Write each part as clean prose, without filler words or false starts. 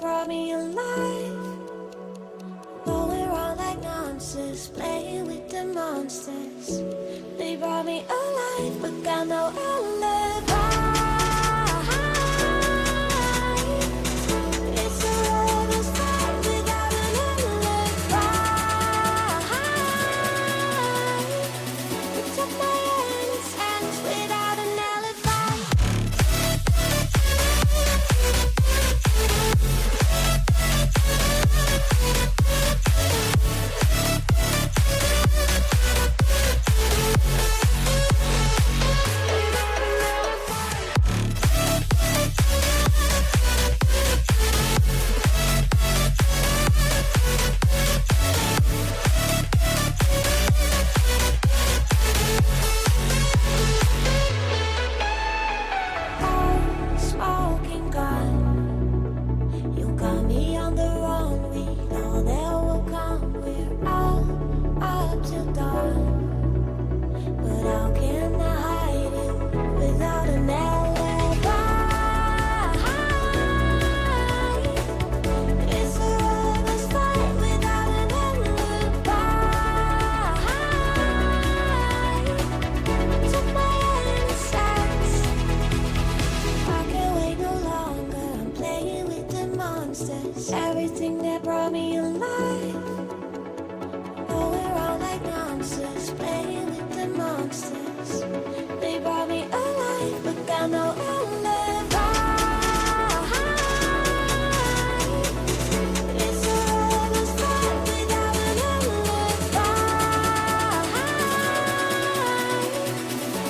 brought me alive. Going around like monsters, playing with the monsters. They brought me alive, but got no alibi. It's a lover's fight without an alibi. You took my hands without an alibi. Smoking gun, you got me on the run. We know there will come. We're all up till dawn, but how can I hide it without an alibi? It's a lover's fight without an alibi. Took my innocence. I can't wait no longer. I'm playing with the monsters. Everything that brought me alive. Going around like monsters, playing with the monsters. They brought me alive, but got no alibi. It's a lover's fight without an alibi.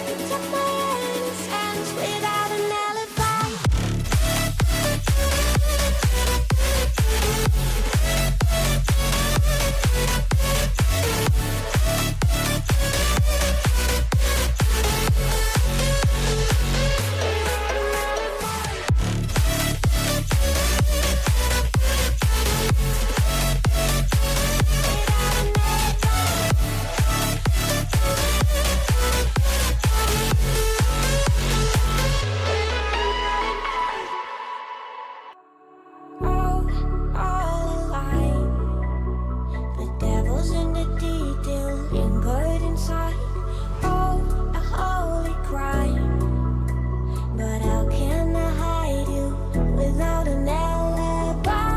You took my hands without an alibi. All alive. The devil's in the detail, lingered inside. Oh, a holy crime. But how can I hide you without an alibi?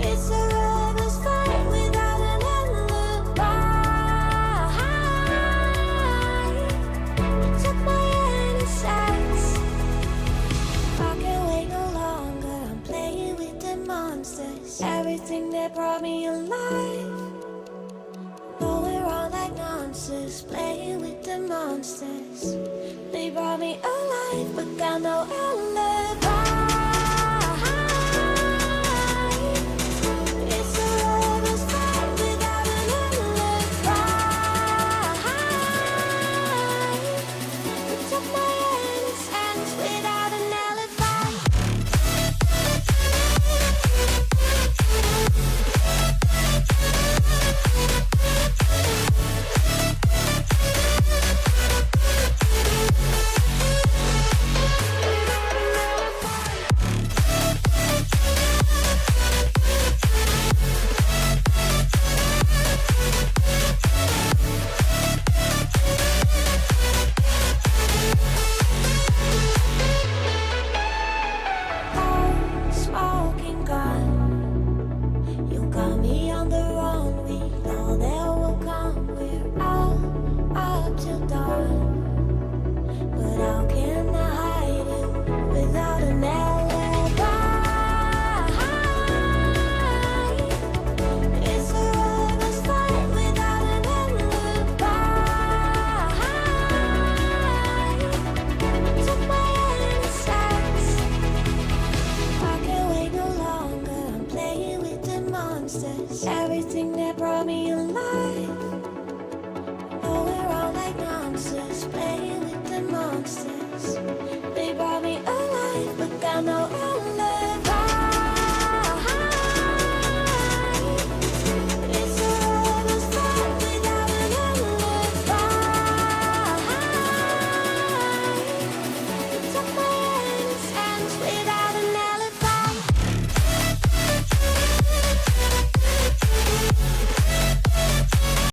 It's a lover's fight without an alibi. You took my innocence. I can't wait no longer. I'm playing with the monsters. Everything that brought me alive. Going around like monsters, playing with the monsters. They brought me alive, but got no alibi. It's a lover's fight without an alibi. You took my innocence without an alibi. Smoking gun, you got me on the run. We know there will come. We're all up till dawn, but how can I hide it without an alibi? It's a lover's fight without an alibi. Took my innocence. I can't wait no longer. I'm playing with the monsters. Everything that brought me alive.